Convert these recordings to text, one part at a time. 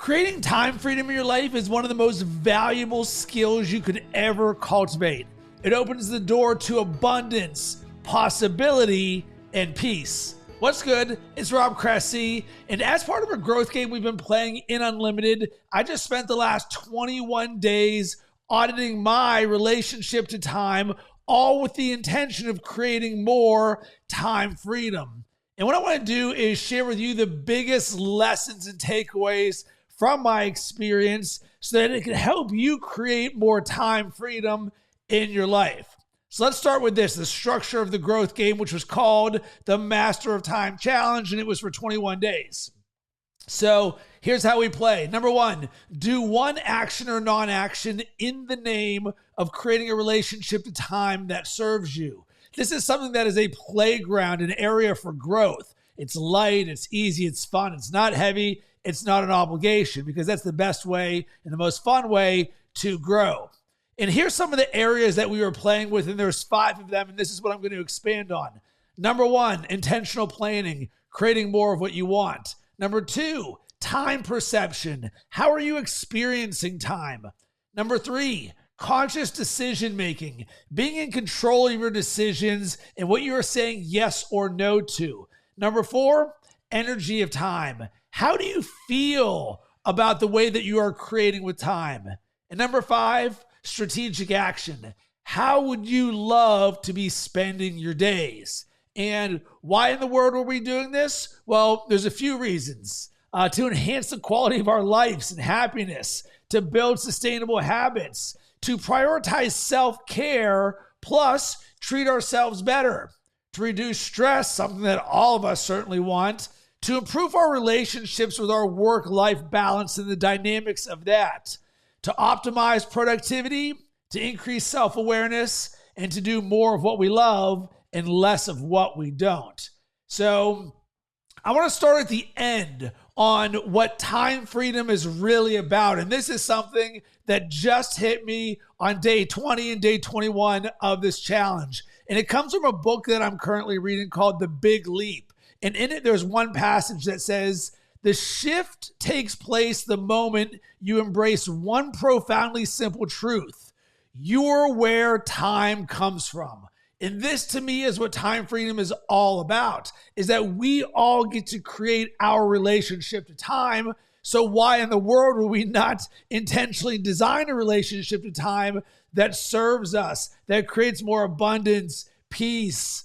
Creating time freedom in your life is one of the most valuable skills you could ever cultivate. It opens the door to abundance, possibility, and peace. What's good? It's Rob Cressy, and as part of our growth game we've been playing in Unlimited, I just spent the last 21 days auditing my relationship to time, all with the intention of creating more time freedom. And what I want to do is share with you the biggest lessons and takeaways from my experience so that it can help you create more time freedom in your life. So let's start with this, the structure of the growth game, which was called the Master of Time Challenge, and it was for 21 days. So here's how we play. Number one, do one action or non-action in the name of creating a relationship to time that serves you. This is something that is a playground, an area for growth. It's light, it's easy, it's fun, it's not heavy, it's not an obligation, because that's the best way and the most fun way to grow. And here's some of the areas that we were playing with, and there's 5 of them, and this is what I'm going to expand on. Number 1, intentional planning, creating more of what you want. Number 2, time perception. How are you experiencing time? Number 3, conscious decision making, being in control of your decisions and what you are saying yes or no to. Number 4, energy of time. How do you feel about the way that you are creating with time? And number 5, strategic action. How would you love to be spending your days? And why in the world are we doing this? Well, there's a few reasons. To enhance the quality of our lives and happiness, to build sustainable habits, to prioritize self-care, plus treat ourselves better, to reduce stress, something that all of us certainly want, to improve our relationships with our work-life balance and the dynamics of that, to optimize productivity, to increase self-awareness, and to do more of what we love and less of what we don't. So I want to start at the end on what time freedom is really about. And this is something that just hit me on day 20 and day 21 of this challenge. And it comes from a book that I'm currently reading called The Big Leap. And in it, there's one passage that says, the shift takes place the moment you embrace one profoundly simple truth. You're where time comes from. And this, to me, is what time freedom is all about, is that we all get to create our relationship to time. So why in the world would we not intentionally design a relationship to time that serves us, that creates more abundance, peace,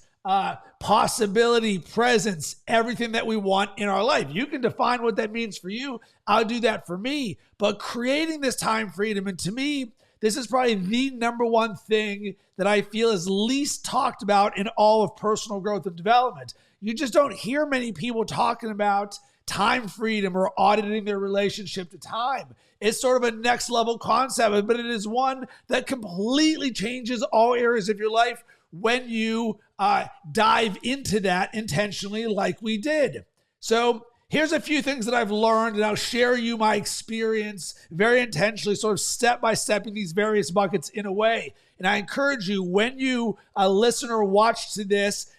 possibility, presence, everything that we want in our life? You can define what that means for you. I'll do that for me. But creating this time freedom, and to me, this is probably the number one thing that I feel is least talked about in all of personal growth and development. You just don't hear many people talking about time freedom or auditing their relationship to time. It's sort of a next level concept, but it is one that completely changes all areas of your life when you dive into that intentionally like we did. So here's a few things that I've learned, and I'll share you my experience very intentionally, sort of step by step in these various buckets in a way. And I encourage you, when you listen or watch to this,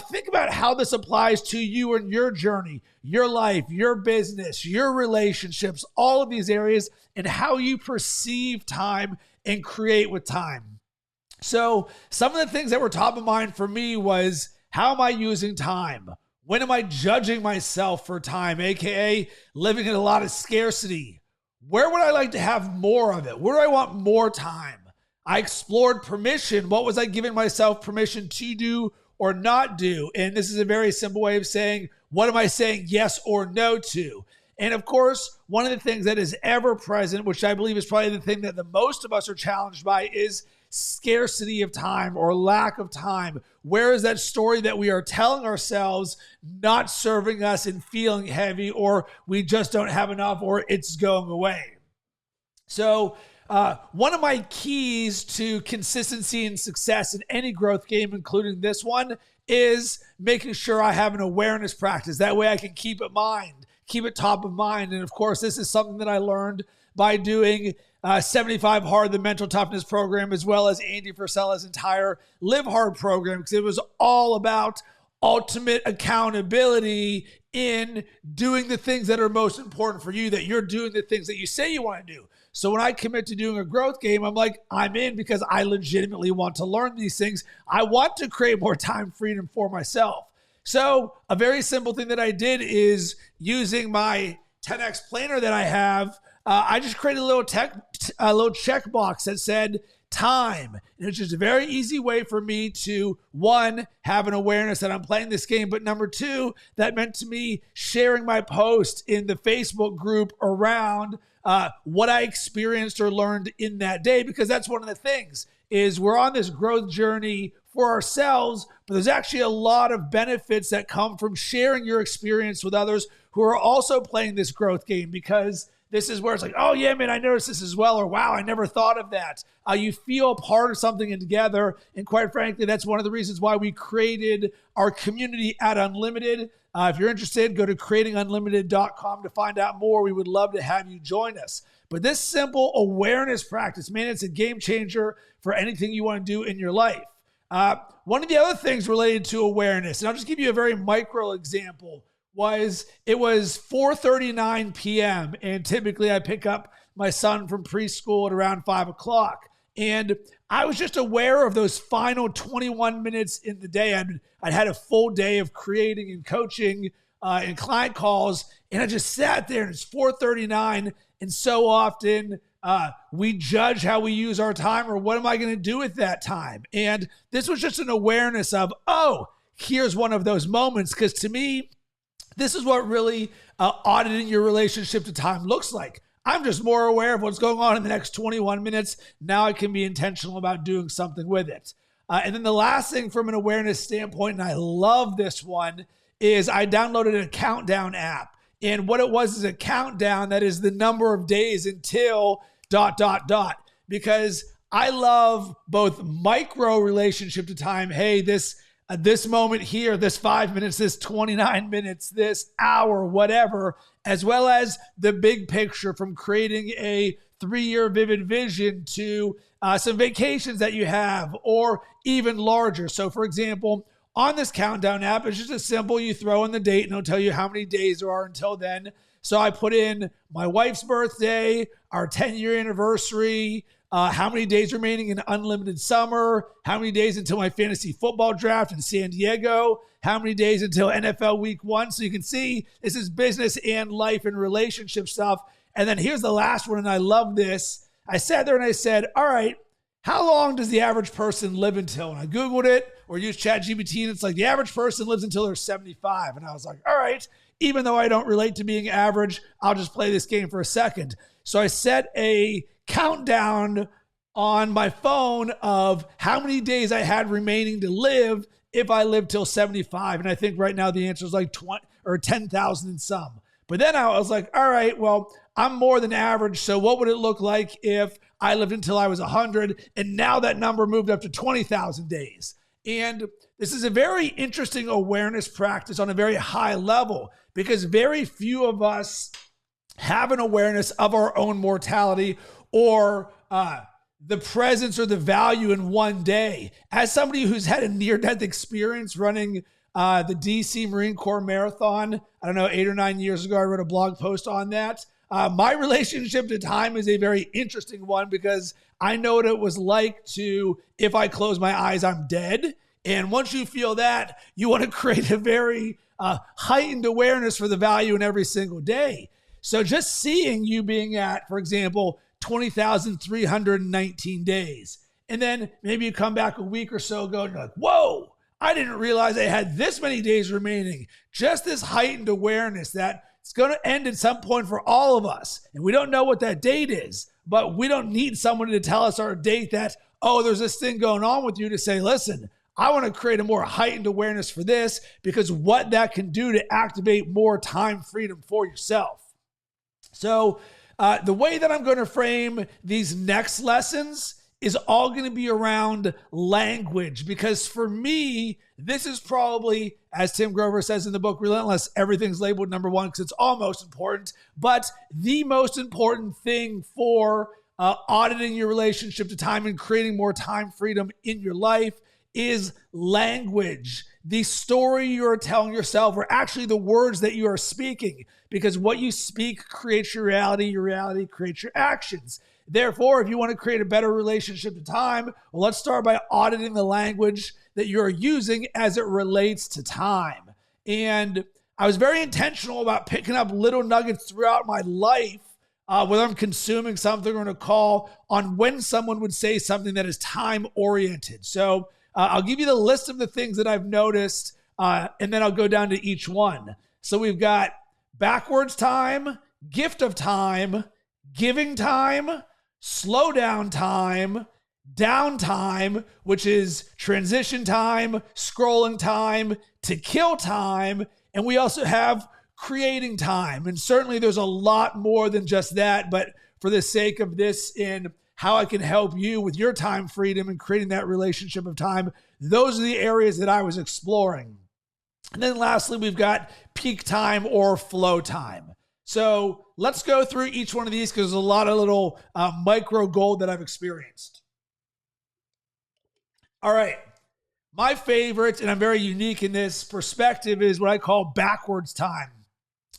think about how this applies to you and your journey, your life, your business, your relationships, all of these areas, and how you perceive time and create with time. So some of the things that were top of mind for me was, how am I using time? When am I judging myself for time, aka living in a lot of scarcity? Where would I like to have more of it? Where do I want more time? I explored permission. What was I giving myself permission to do or not do? And this is a very simple way of saying, what am I saying yes or no to? And of course, one of the things that is ever present, which I believe is probably the thing that the most of us are challenged by, is scarcity of time or lack of time. Where is that story that we are telling ourselves not serving us and feeling heavy, or we just don't have enough, or it's going away? So one of my keys to consistency and success in any growth game, including this one, is making sure I have an awareness practice. That way I can keep it top of mind. And of course, this is something that I learned by doing 75 Hard, the mental toughness program, as well as Andy Frisella's entire Live Hard program, because it was all about ultimate accountability in doing the things that are most important for you, that you're doing the things that you say you want to do. So when I commit to doing a growth game, I'm like, I'm in because I legitimately want to learn these things. I want to create more time freedom for myself. So a very simple thing that I did is using my 10X planner that I have, I just created a little checkbox that said time. And it's just a very easy way for me to, one, have an awareness that I'm playing this game, but number two, that meant to me sharing my post in the Facebook group around what I experienced or learned in that day, because that's one of the things is we're on this growth journey for ourselves, but there's actually a lot of benefits that come from sharing your experience with others who are also playing this growth game, because this is where it's like, oh yeah, man, I noticed this as well, or wow, I never thought of that. You feel a part of something and together, and quite frankly, that's one of the reasons why we created our community at Unlimited. If you're interested, go to creatingunlimited.com to find out more. We would love to have you join us. But this simple awareness practice, man, it's a game changer for anything you want to do in your life. One of the other things related to awareness, and I'll just give you a very micro example, it was 4:39 p.m. and typically I pick up my son from preschool at around 5 o'clock. And I was just aware of those final 21 minutes in the day. I'd had a full day of creating and coaching and client calls, and I just sat there and it's 4:39. And so often we judge how we use our time, or what am I going to do with that time? And this was just an awareness of, oh, here's one of those moments. Because to me, this is what really auditing your relationship to time looks like. I'm just more aware of what's going on in the next 21 minutes. Now I can be intentional about doing something with it. And then the last thing from an awareness standpoint, and I love this one, is I downloaded a countdown app. And what it was is a countdown that is the number of days until ... Because I love both micro relationship to time. Hey, this moment here, this 5 minutes, this 29 minutes, this hour, whatever, as well as the big picture from creating a 3-year vivid vision to some vacations that you have, or even larger. So for example, on this countdown app, it's just as simple. You throw in the date and it'll tell you how many days there are until then. So I put in my wife's birthday, our 10-year anniversary, how many days remaining in Unlimited Summer, how many days until my fantasy football draft in San Diego, how many days until NFL Week 1. So you can see this is business and life and relationship stuff. And then here's the last one, and I love this. I sat there and I said, all right, how long does the average person live until? And I Googled it or used ChatGPT, and it's like the average person lives until they're 75. And I was like, all right, even though I don't relate to being average, I'll just play this game for a second. So I set a countdown on my phone of how many days I had remaining to live if I lived till 75. And I think right now the answer is like 20 or 10,000 and some. But then I was like, all right, well, I'm more than average. So what would it look like if I lived until I was 100? And now that number moved up to 20,000 days. And this is a very interesting awareness practice on a very high level, because very few of us have an awareness of our own mortality or the presence or the value in one day. As somebody who's had a near-death experience running the DC Marine Corps Marathon, I don't know, 8 or 9 years ago, I wrote a blog post on that. My relationship to time is a very interesting one, because I know what it was like to, if I close my eyes, I'm dead. And once you feel that, you want to create a very heightened awareness for the value in every single day. So just seeing you being at, for example, 20,319 days. And then maybe you come back a week or so ago and you're like, whoa, I didn't realize I had this many days remaining. Just this heightened awareness that it's going to end at some point for all of us. And we don't know what that date is, but we don't need someone to tell us our date that, oh, there's this thing going on with you, to say, listen, I want to create a more heightened awareness for this, because what that can do to activate more time freedom for yourself. So the way that I'm going to frame these next lessons is all going to be around language, because for me, this is probably, as Tim Grover says in the book Relentless, everything's labeled number one because it's all most important, but the most important thing for auditing your relationship to time and creating more time freedom in your life is language. the story you're telling yourself or actually the words that you are speaking, because what you speak creates your reality creates your actions. Therefore, if you want to create a better relationship to time, well, let's start by auditing the language that you're using as it relates to time. And I was very intentional about picking up little nuggets throughout my life, whether I'm consuming something or on a call, on when someone would say something that is time-oriented. So I'll give you the list of the things that I've noticed, and then I'll go down to each one. So we've got backwards time, gift of time, giving time, slow down time, downtime, which is transition time, scrolling time, to kill time, and we also have creating time. And certainly there's a lot more than just that, but for the sake of this in how I can help you with your time freedom and creating that relationship of time, those are the areas that I was exploring. And then lastly, we've got peak time or flow time. So let's go through each one of these because there's a lot of little micro gold that I've experienced. All right. My favorite, and I'm very unique in this perspective, is what I call backwards time.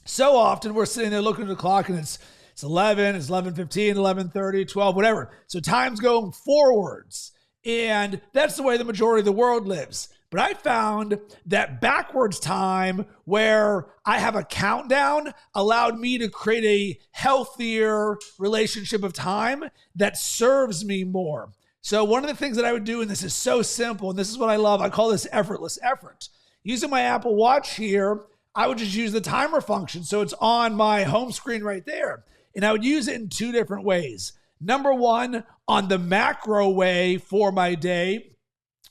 So often we're sitting there looking at the clock and it's 11, it's 11:15, 11:30, 12, whatever. So time's going forwards. And that's the way the majority of the world lives. But I found that backwards time, where I have a countdown, allowed me to create a healthier relationship of time that serves me more. So one of the things that I would do, and this is so simple, and this is what I love, I call this effortless effort. Using my Apple Watch here, I would just use the timer function. So it's on my home screen right there. And I would use it in two different ways. Number one, on the macro way for my day.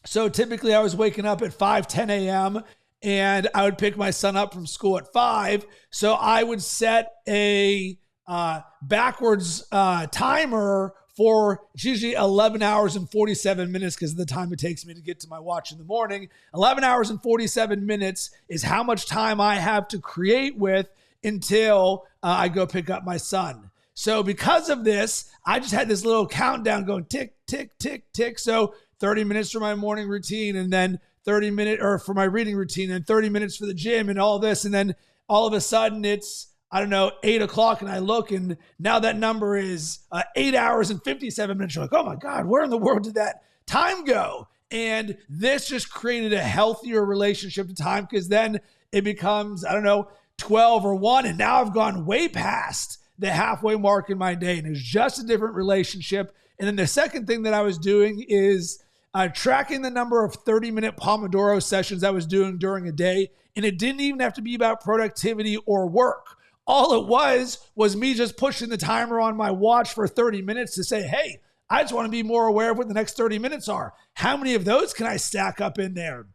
So typically I was waking up at 5:10 a.m. and I would pick my son up from school at 5. So I would set a backwards timer for, it's usually 11 hours and 47 minutes because of the time it takes me to get to my watch in the morning. 11 hours and 47 minutes is how much time I have to create with until I go pick up my son. So because of this, I just had this little countdown going tick, tick, tick, tick. So 30 minutes for my morning routine, and then 30 minutes or for my reading routine, and 30 minutes for the gym and all this. And then all of a sudden it's, 8 o'clock, and I look, and now that number is 8 hours and 57 minutes. You're like, oh my God, where in the world did that time go? And this just created a healthier relationship to time, because then it becomes, 12 or 1, and now I've gone way past the halfway mark in my day, and it's just a different relationship. And then the second thing that I was doing is tracking the number of 30-minute Pomodoro sessions I was doing during a day, and it didn't even have to be about productivity or work. All it was me just pushing the timer on my watch for 30 minutes to say, hey, I just want to be more aware of what the next 30 minutes are. How many of those can I stack up in there?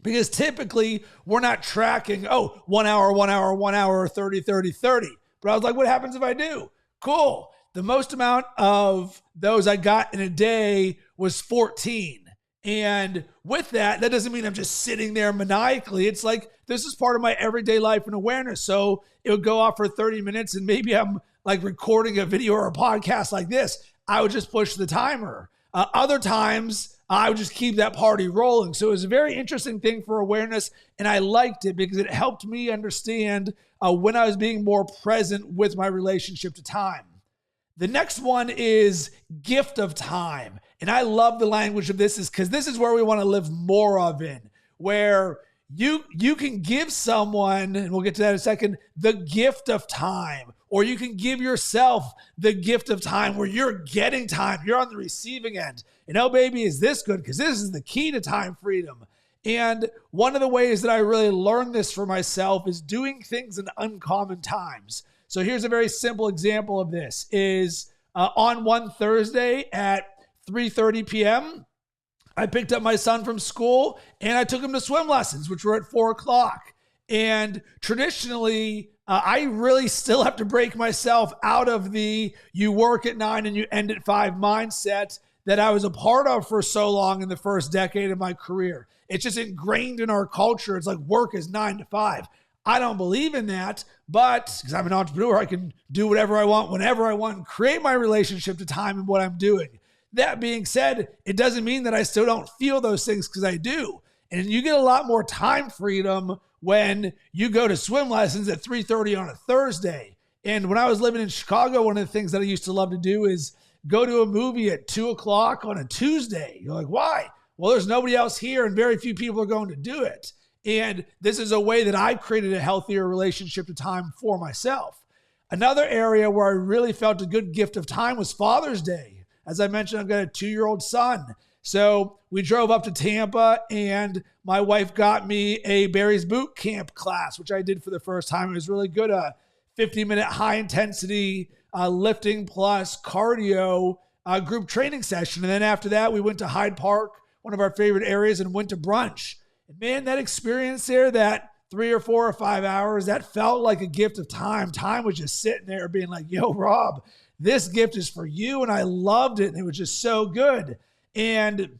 Because typically we're not tracking, 1 hour, 1 hour, 1 hour, 30, 30, 30. But I was like, what happens if I do? Cool. The most amount of those I got in a day was 14. And with that doesn't mean I'm just sitting there maniacally. It's like, this is part of my everyday life and awareness. So it would go off for 30 minutes, and maybe I'm like recording a video or a podcast like this. I would just push the timer. Other times I would just keep that party rolling. So it was a very interesting thing for awareness, and I liked it because it helped me understand when I was being more present with my relationship to time. The next one is gift of time. And I love the language of this, is because this is where we want to live more of in, where you can give someone, and we'll get to that in a second, the gift of time, or you can give yourself the gift of time where you're getting time. You're on the receiving end. And oh, baby, is this good? Because this is the key to time freedom. And one of the ways that I really learned this for myself is doing things in uncommon times. So here's a very simple example of this is on one Thursday at 3:30 p.m., I picked up my son from school and I took him to swim lessons, which were at 4 o'clock. And traditionally, I really still have to break myself out of the you work at 9 and you end at 5 mindset that I was a part of for so long in the first decade of my career. It's just ingrained in our culture. It's like work is 9 to 5. I don't believe in that, but because I'm an entrepreneur, I can do whatever I want, whenever I want, and create my relationship to time and what I'm doing. That being said, it doesn't mean that I still don't feel those things, because I do. And you get a lot more time freedom when you go to swim lessons at 3:30 on a Thursday. And when I was living in Chicago, one of the things that I used to love to do is go to a movie at 2:00 on a Tuesday. You're like, why? Well, there's nobody else here and very few people are going to do it. And this is a way that I've created a healthier relationship to time for myself. Another area where I really felt a good gift of time was Father's Day. As I mentioned, I've got a 2-year-old son. So we drove up to Tampa and my wife got me a Barry's Boot Camp class, which I did for the first time. It was really good. 50-minute high-intensity lifting plus cardio group training session. And then after that, we went to Hyde Park, one of our favorite areas, and went to brunch. And man, that experience there, that 3 or 4 or 5 hours, that felt like a gift of time. Time was just sitting there being like, yo, Rob, this gift is for you. And I loved it. And it was just so good. And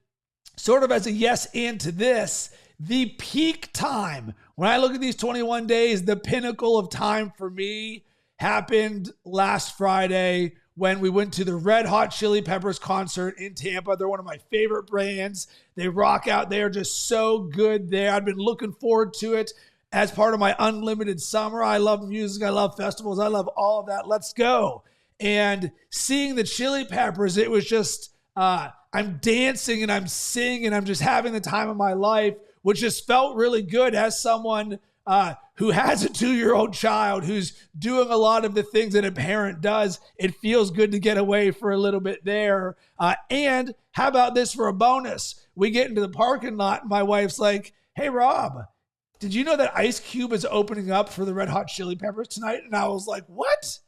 sort of as a yes and to this, the peak time, when I look at these 21 days, the pinnacle of time for me happened last Friday when we went to the Red Hot Chili Peppers concert in Tampa. They're one of my favorite brands. They rock out. They are just so good there. I've been looking forward to it as part of my unlimited summer. I love music. I love festivals. I love all of that. Let's go. And seeing the Chili Peppers, it was just, I'm dancing and I'm singing and I'm just having the time of my life, which just felt really good as someone who has a 2-year-old child who's doing a lot of the things that a parent does. It feels good to get away for a little bit there. And how about this for a bonus? We get into the parking lot and my wife's like, hey, Rob, did you know that Ice Cube is opening up for the Red Hot Chili Peppers tonight? And I was like, what?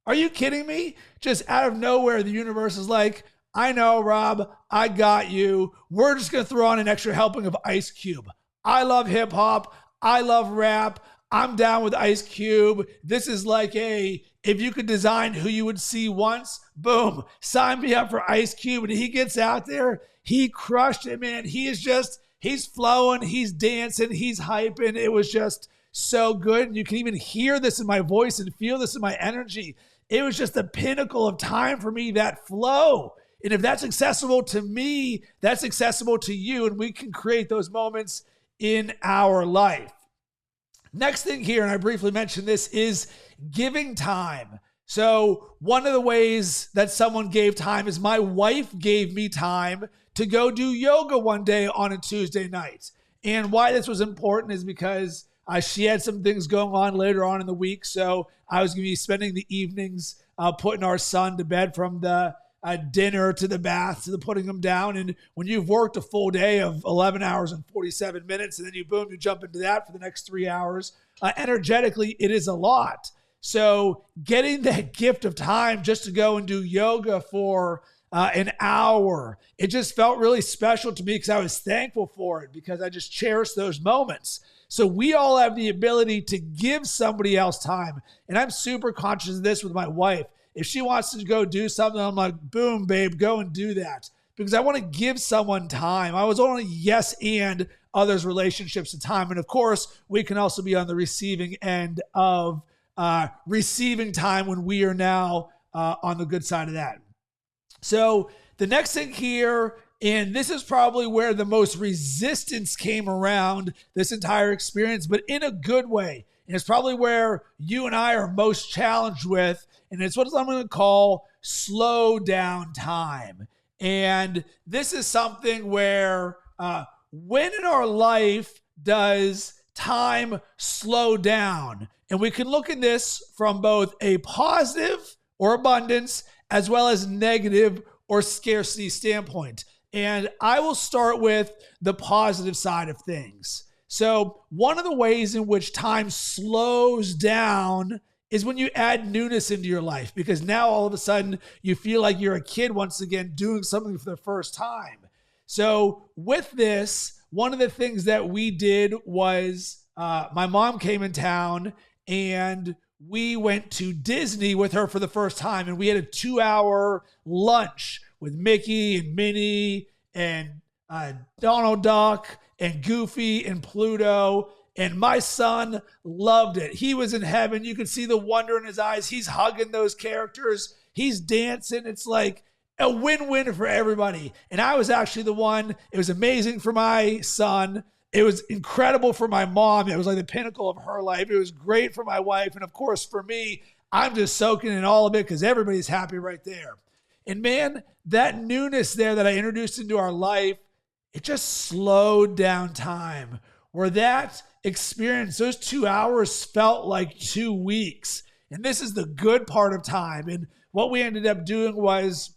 Are you kidding me? Just out of nowhere, the universe is like, I know, Rob, I got you. We're just going to throw on an extra helping of Ice Cube. I love hip hop. I love rap. I'm down with Ice Cube. This is like if you could design who you would see once, boom, sign me up for Ice Cube. And he gets out there. He crushed it, man. He's flowing. He's dancing. He's hyping. It was just so good. And you can even hear this in my voice and feel this in my energy. It was just the pinnacle of time for me, that flow. And if that's accessible to me, that's accessible to you. And we can create those moments in our life. Next thing here, and I briefly mentioned this, is giving time. So one of the ways that someone gave time is my wife gave me time to go do yoga one day on a Tuesday night. And why this was important is because she had some things going on later on in the week. So I was going to be spending the evenings putting our son to bed, from the dinner to the bath to the putting him down. And when you've worked a full day of 11 hours and 47 minutes, and then you jump into that for the next 3 hours, energetically, it is a lot. So getting that gift of time just to go and do yoga for an hour, it just felt really special to me because I was thankful for it, because I just cherished those moments. So we all have the ability to give somebody else time. And I'm super conscious of this with my wife. If she wants to go do something, I'm like, boom, babe, go and do that. Because I want to give someone time. I was only yes and others' relationships to time. And of course, we can also be on the receiving end of receiving time when we are now on the good side of that. So the next thing here, and this is probably where the most resistance came around this entire experience, but in a good way. And it's probably where you and I are most challenged with, and it's what I'm going to call slow down time. And this is something where when in our life does time slow down? And we can look at this from both a positive or abundance as well as negative or scarcity standpoint. And I will start with the positive side of things. So one of the ways in which time slows down is when you add newness into your life, because now all of a sudden you feel like you're a kid once again doing something for the first time. So with this, one of the things that we did was my mom came in town and we went to Disney with her for the first time. And we had a 2-hour lunch with Mickey and Minnie and Donald Duck and Goofy and Pluto. And my son loved it. He was in heaven. You could see the wonder in his eyes. He's hugging those characters. He's dancing. It's like a win-win for everybody. And I was actually the one. It was amazing for my son. It was incredible for my mom. It was like the pinnacle of her life. It was great for my wife. And of course, for me, I'm just soaking in all of it because everybody's happy right there. And man, that newness there that I introduced into our life, it just slowed down time. Where that experience, those 2 hours felt like 2 weeks. And this is the good part of time. And what we ended up doing was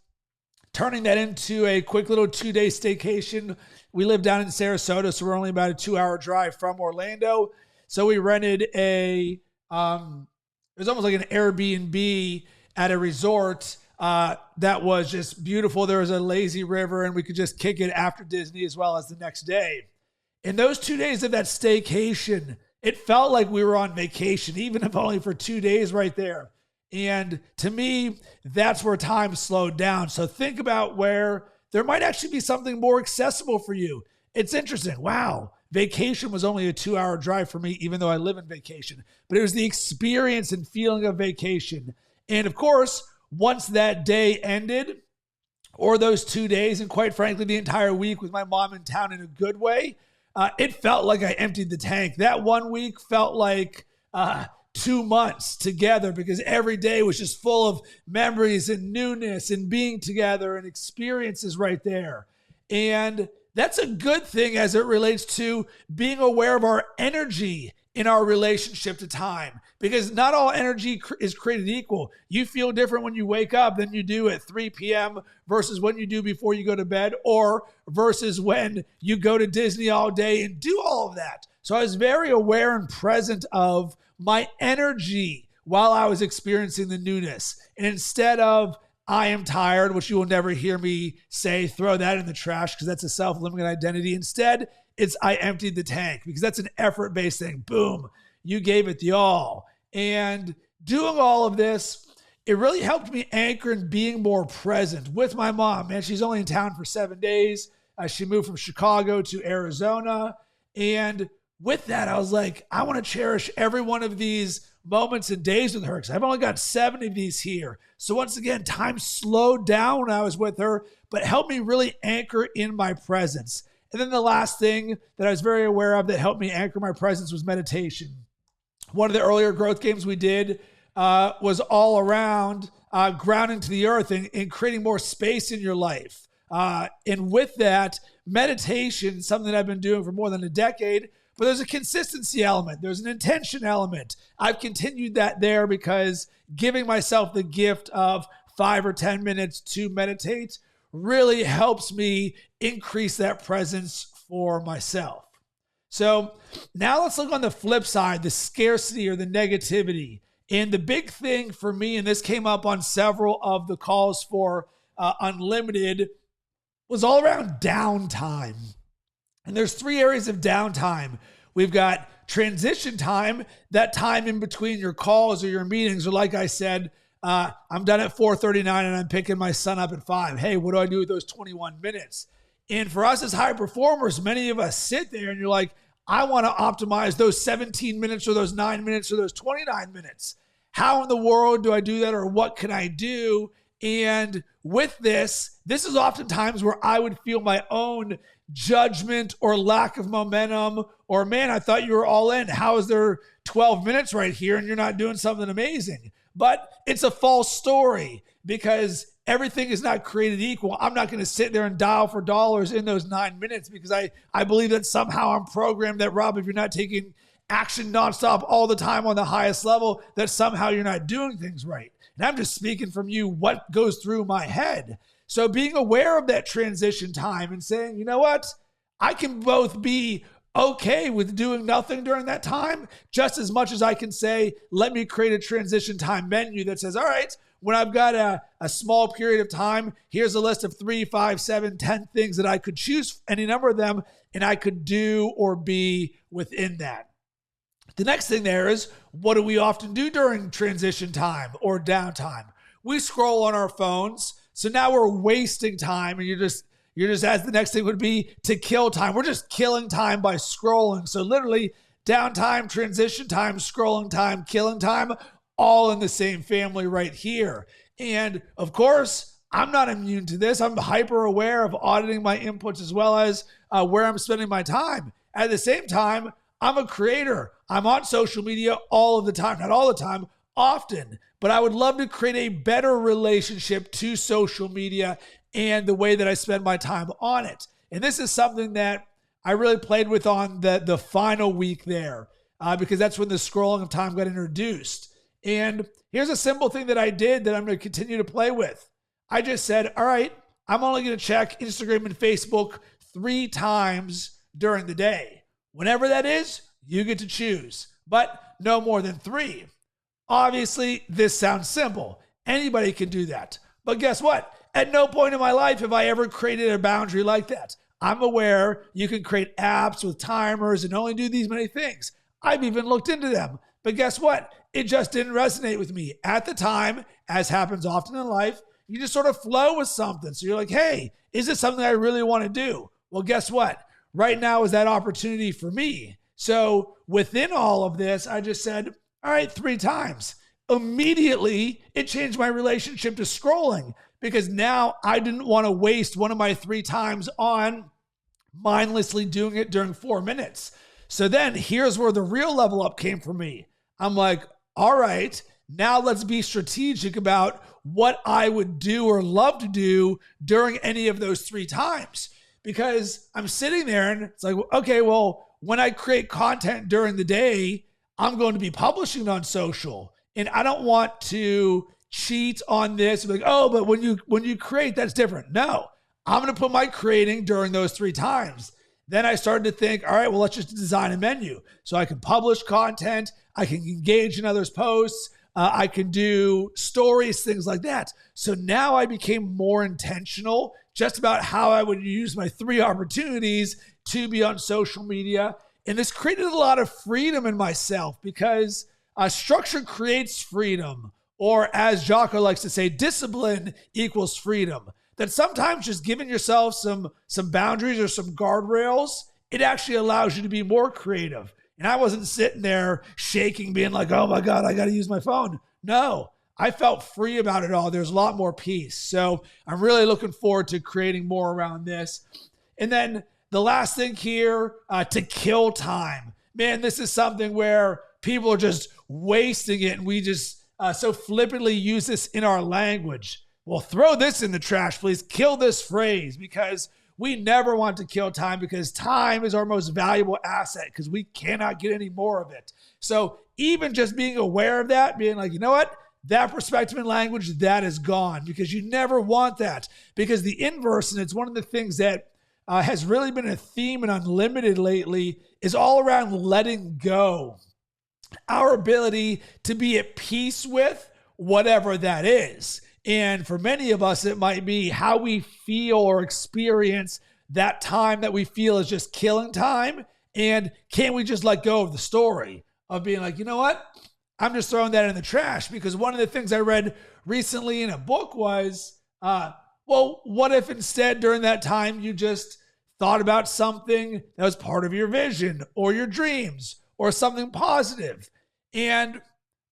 turning that into a quick little 2-day staycation. We live down in Sarasota, so we're only about a 2-hour drive from Orlando. So we rented it was almost like an Airbnb at a resort that was just beautiful. There was a lazy river and we could just kick it after Disney as well as the next day. In those 2 days of that staycation, it felt like we were on vacation, even if only for 2 days right there. And to me, that's where time slowed down. So think about where there might actually be something more accessible for you. It's interesting. Wow. Vacation was only a 2-hour drive for me, even though I live in vacation. But it was the experience and feeling of vacation. And of course, once that day ended, or those 2 days, and quite frankly, the entire week with my mom in town in a good way, it felt like I emptied the tank. That 1 week felt like 2 months together because every day was just full of memories and newness and being together and experiences right there. And that's a good thing as it relates to being aware of our energy in our relationship to time, because not all energy is created equal. You feel different when you wake up than you do at 3 p.m. versus when you do before you go to bed, or versus when you go to Disney all day and do all of that. So I was very aware and present of my energy while I was experiencing the newness. And instead of I am tired, which you will never hear me say, throw that in the trash because that's a self-limiting identity. Instead, it's I emptied the tank because that's an effort-based thing. Boom, you gave it the all. And doing all of this, it really helped me anchor in being more present with my mom. Man, she's only in town for 7 days. She moved from Chicago to Arizona. And with that, I was like, I want to cherish every one of these moments and days with her because I've only got 7 of these here. So once again, time slowed down when I was with her, but helped me really anchor in my presence. And then the last thing that I was very aware of that helped me anchor my presence was meditation. One of the earlier growth games we did was all around grounding to the earth and creating more space in your life. And with that, meditation, something that I've been doing for more than a decade, but there's a consistency element. There's an intention element. I've continued that there because giving myself the gift of 5 or 10 minutes to meditate really helps me increase that presence for myself. So now let's look on the flip side, the scarcity or the negativity. And the big thing for me, and this came up on several of the calls for Unlimited, was all around downtime. And there's 3 areas of downtime. We've got transition time, that time in between your calls or your meetings, or like I said, I'm done at 4:39 and I'm picking my son up at 5. Hey, what do I do with those 21 minutes? And for us as high performers, many of us sit there and you're like, I want to optimize those 17 minutes or those 9 minutes or those 29 minutes. How in the world do I do that, or what can I do? And with this is oftentimes where I would feel my own judgment or lack of momentum, or man, I thought you were all in. How is there 12 minutes right here and you're not doing something amazing? But it's a false story because everything is not created equal. I'm not going to sit there and dial for dollars in those 9 minutes because I believe that somehow I'm programmed that, Rob, if you're not taking action nonstop all the time on the highest level, that somehow you're not doing things right. And I'm just speaking from you what goes through my head. So being aware of that transition time and saying, you know what, I can both be okay with doing nothing during that time, just as much as I can say, let me create a transition time menu that says, all right, when I've got a small period of time, here's a list of 3, 5, 7, 10 things that I could choose, any number of them, and I could do or be within that. The next thing there is, what do we often do during transition time or downtime? We scroll on our phones. So now we're wasting time, and you're just as the next thing would be to kill time. We're just killing time by scrolling. So literally downtime, transition time, scrolling time, killing time, all in the same family right here. And of course, I'm not immune to this. I'm hyper aware of auditing my inputs as well as where I'm spending my time. At the same time, I'm a creator. I'm on social media all of the time, not all the time, often, but I would love to create a better relationship to social media and the way that I spend my time on it. And this is something that I really played with on the final week there, because that's when the scrolling of time got introduced. And here's a simple thing that I did that I'm going to continue to play with. I just said, all right, I'm only going to check Instagram and Facebook 3 times during the day. Whenever that is, you get to choose, but no more than 3. Obviously, this sounds simple. Anybody can do that. But guess what? At no point in my life have I ever created a boundary like that. I'm aware you can create apps with timers and only do these many things. I've even looked into them. But guess what? It just didn't resonate with me. At the time, as happens often in life, you just sort of flow with something. So you're like, hey, is this something I really want to do? Well, guess what? Right now is that opportunity for me. So within all of this, I just said, all right, 3 times. Immediately, it changed my relationship to scrolling because now I didn't want to waste one of my 3 times on mindlessly doing it during 4 minutes. So then here's where the real level up came for me. I'm like, all right, now let's be strategic about what I would do or love to do during any of those 3 times. Because I'm sitting there and it's like, okay, well, when I create content during the day, I'm going to be publishing it on social. And I don't want to cheat on this and be like, oh, but when you create, that's different. No, I'm going to put my creating during those 3 times. Then I started to think, all right, well, let's just design a menu. So I can publish content. I can engage in others' posts. I can do stories, things like that. So now I became more intentional just about how I would use my 3 opportunities to be on social media. And this created a lot of freedom in myself because structure creates freedom. Or as Jocko likes to say, discipline equals freedom. That sometimes just giving yourself some boundaries or some guardrails, it actually allows you to be more creative. And I wasn't sitting there shaking, being like, oh my God, I got to use my phone. No, I felt free about it all. There's a lot more peace. So I'm really looking forward to creating more around this. And then the last thing here, to kill time. Man, this is something where people are just wasting it. And we just so flippantly use this in our language. Well, throw this in the trash, please. Kill this phrase because we never want to kill time because time is our most valuable asset because we cannot get any more of it. So even just being aware of that, being like, you know what? That perspective and language, that is gone because you never want that because the inverse, and it's one of the things that has really been a theme in Unlimited lately, is all around letting go. Our ability to be at peace with whatever that is. And for many of us, it might be how we feel or experience that time that we feel is just killing time. And can we just let go of the story of being like, you know what? I'm just throwing that in the trash. Because one of the things I read recently in a book was, well, what if instead during that time you just thought about something that was part of your vision or your dreams or something positive? And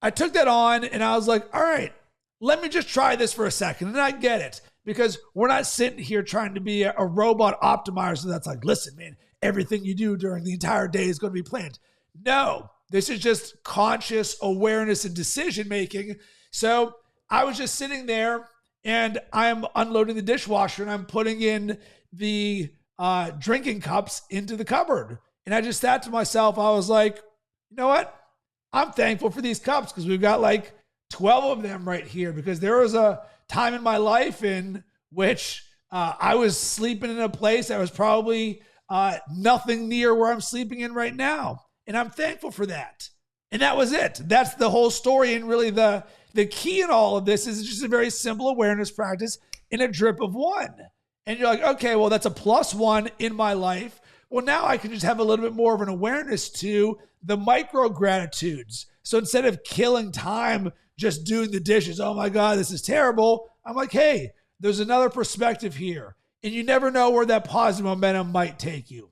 I took that on and I was like, all right, let me just try this for a second. And I get it because we're not sitting here trying to be a robot optimizer that's like, listen, man, everything you do during the entire day is going to be planned. No, this is just conscious awareness and decision making. So I was just sitting there and I'm unloading the dishwasher and I'm putting in the drinking cups into the cupboard. And I just thought to myself, I was like, you know what? I'm thankful for these cups because we've got like 12 of them right here because there was a time in my life in which I was sleeping in a place that was probably nothing near where I'm sleeping in right now. And I'm thankful for that. And that was it. That's the whole story. And really the key in all of this is just a very simple awareness practice in a drip of 1. And you're like, okay, well, that's a +1 in my life. Well, now I can just have a little bit more of an awareness to the micro gratitudes. So instead of killing time just doing the dishes, oh my God, this is terrible, I'm like, hey, there's another perspective here. And you never know where that positive momentum might take you.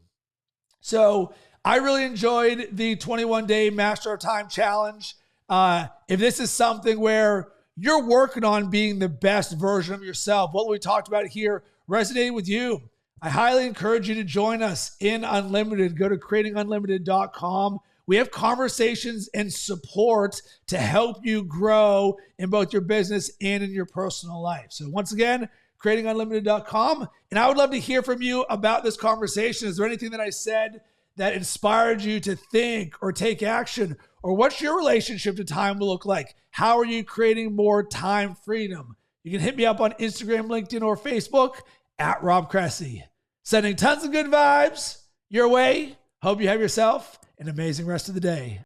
So I really enjoyed the 21-day Master of Time challenge. If this is something where you're working on being the best version of yourself, what we talked about here resonated with you, I highly encourage you to join us in Unlimited. Go to creatingunlimited.com. We have conversations and support to help you grow in both your business and in your personal life. So once again, creatingunlimited.com. And I would love to hear from you about this conversation. Is there anything that I said that inspired you to think or take action? Or what's your relationship to time will look like? How are you creating more time freedom? You can hit me up on Instagram, LinkedIn, or Facebook at Rob Cressy. Sending tons of good vibes your way. Hope you have yourself an amazing rest of the day.